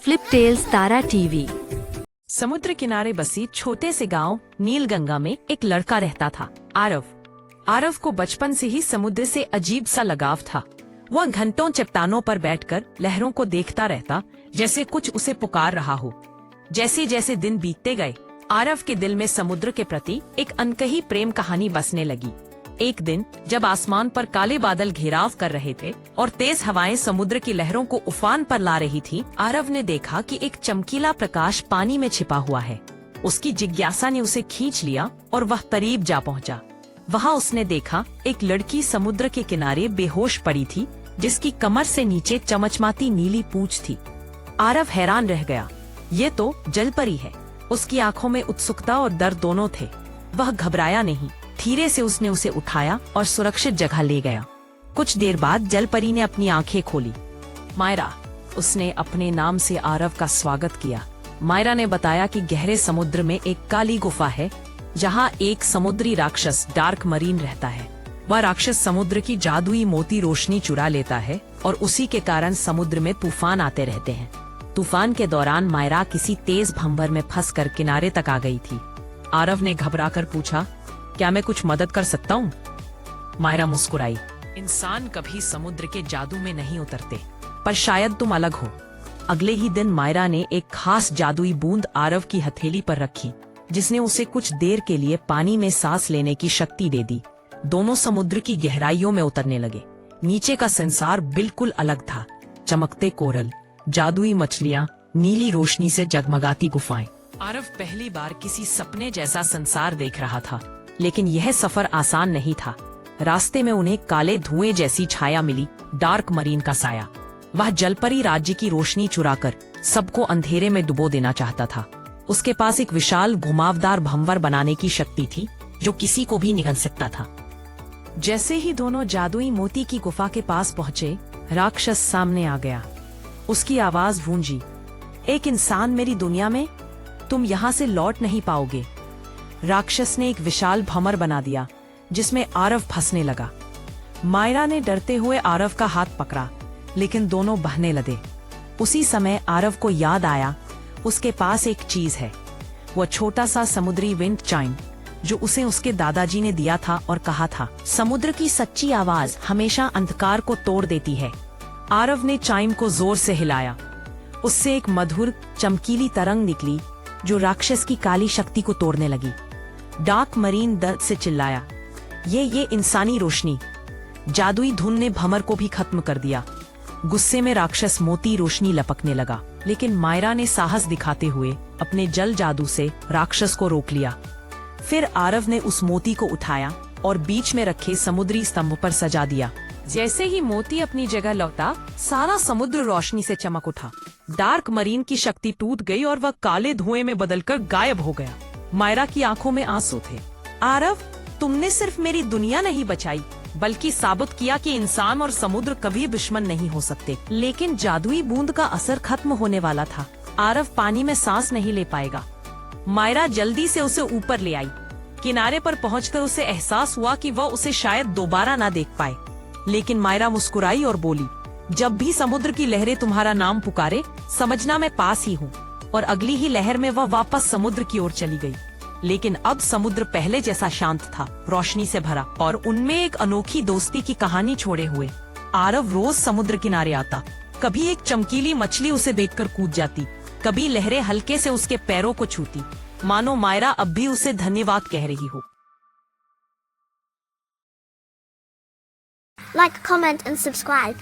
Flip tales तारा TV. समुद्र किनारे बसी छोटे से गांव नीलगंगा में एक लड़का रहता था, आरव। आरव को बचपन से ही समुद्र से अजीब सा लगाव था। वह घंटों चट्टानों पर बैठकर लहरों को देखता रहता, जैसे कुछ उसे पुकार रहा हो। जैसे जैसे दिन बीतते गए, आरव के दिल में समुद्र के प्रति एक अनकही प्रेम कहानी बसने लगी। एक दिन जब आसमान पर काले बादल घेराव कर रहे थे और तेज हवाएं समुद्र की लहरों को उफान पर ला रही थी, आरव ने देखा कि एक चमकीला प्रकाश पानी में छिपा हुआ है। उसकी जिज्ञासा ने उसे खींच लिया और वह करीब जा पहुंचा। वहां उसने देखा एक लड़की समुद्र के किनारे बेहोश पड़ी थी, जिसकी कमर से नीचे चमचमाती नीली पूंछ थी। आरव हैरान रह गया, ये तो जलपरी है। उसकी आंखों में उत्सुकता और डर दोनों थे। वह घबराया नहीं, धीरे से उसने उसे उठाया और सुरक्षित जगह ले गया। कुछ देर बाद जलपरी ने अपनी आंखें खोली। मायरा, उसने अपने नाम से आरव का स्वागत किया। मायरा ने बताया कि गहरे समुद्र में एक काली गुफा है, जहां एक समुद्री राक्षस डार्क मरीन रहता है। वह राक्षस समुद्र की जादुई मोती रोशनी चुरा लेता है और उसी के कारण समुद्र में तूफान आते रहते हैं। तूफान के दौरान मायरा किसी तेज भंवर में फंसकर किनारे तक आ गई थी। आरव ने घबराकर पूछा, क्या मैं कुछ मदद कर सकता हूँ? मायरा मुस्कुराई। इंसान कभी समुद्र के जादू में नहीं उतरते, पर शायद तुम अलग हो। अगले ही दिन मायरा ने एक खास जादुई बूंद आरव की हथेली पर रखी, जिसने उसे कुछ देर के लिए पानी में सांस लेने की शक्ति दे दी। दोनों समुद्र की गहराइयों में उतरने लगे। नीचे का संसार बिल्कुल अलग था। चमकते कोरल, जादुई मछलियाँ, नीली रोशनी से जगमगाती गुफाएं। आरव पहली बार किसी सपने जैसा संसार देख रहा था, लेकिन यह सफर आसान नहीं था। रास्ते में उन्हें काले धुएं जैसी छाया मिली, डार्क मरीन का साया। वह जलपरी राज्य की रोशनी चुराकर सबको अंधेरे में डुबो देना चाहता था। उसके पास एक विशाल घुमावदार भंवर बनाने की शक्ति थी, जो किसी को भी निगल सकता था। जैसे ही दोनों जादुई मोती की गुफा के पास पहुंचे, राक्षस सामने आ गया। उसकी आवाज गूंजी, एक इंसान मेरी दुनिया में, तुम यहाँ से लौट नहीं पाओगे। राक्षस ने एक विशाल भंवर बना दिया, जिसमें आरव फंसने लगा। मायरा ने डरते हुए आरव का हाथ पकड़ा, लेकिन दोनों बहने लगे। उसी समय आरव को याद आया, उसके पास एक चीज है, वो छोटा सा समुद्री विंड चाइम, जो उसे उसके दादाजी ने दिया था और कहा था, समुद्र की सच्ची आवाज हमेशा अंधकार को तोड़ देती है। आरव ने चाइम को जोर से हिलाया। उससे एक मधुर चमकीली तरंग निकली, जो राक्षस की काली शक्ति को तोड़ने लगी। डार्क मरीन दर्द से चिल्लाया, ये इंसानी रोशनी। जादुई धुन ने भंवर को भी खत्म कर दिया। गुस्से में राक्षस मोती रोशनी लपकने लगा, लेकिन मायरा ने साहस दिखाते हुए अपने जल जादू से राक्षस को रोक लिया। फिर आरव ने उस मोती को उठाया और बीच में रखे समुद्री स्तंभ पर सजा दिया। जैसे ही मोती अपनी जगह लौटा, सारा समुद्र रोशनी से चमक उठा। डार्क मरीन की शक्ति टूट गई और वह काले धुएं में बदलकर गायब हो गया। मायरा की आंखों में आंसू थे। आरव, तुमने सिर्फ मेरी दुनिया नहीं बचाई, बल्कि साबित किया कि इंसान और समुद्र कभी दुश्मन नहीं हो सकते। लेकिन जादुई बूंद का असर खत्म होने वाला था। आरव पानी में सांस नहीं ले पाएगा। मायरा जल्दी से उसे ऊपर ले आई। किनारे पर पहुंचकर उसे एहसास हुआ कि वह उसे शायद दोबारा ना देख पाए। लेकिन मायरा मुस्कुराई और बोली, जब भी समुद्र की लहरें तुम्हारा नाम पुकारे, समझना मैं पास ही हूँ। और अगली ही लहर में वह वापस समुद्र की ओर चली गई। लेकिन अब समुद्र पहले जैसा शांत था, रोशनी से भरा, और उनमें एक अनोखी दोस्ती की कहानी छोड़े हुए। आरव रोज समुद्र किनारे आता। कभी एक चमकीली मछली उसे देखकर कूद जाती, कभी लहरें हल्के से उसके पैरों को छूती, मानो मायरा अब भी उसे धन्यवाद कह रही हो। Like, comment and subscribe.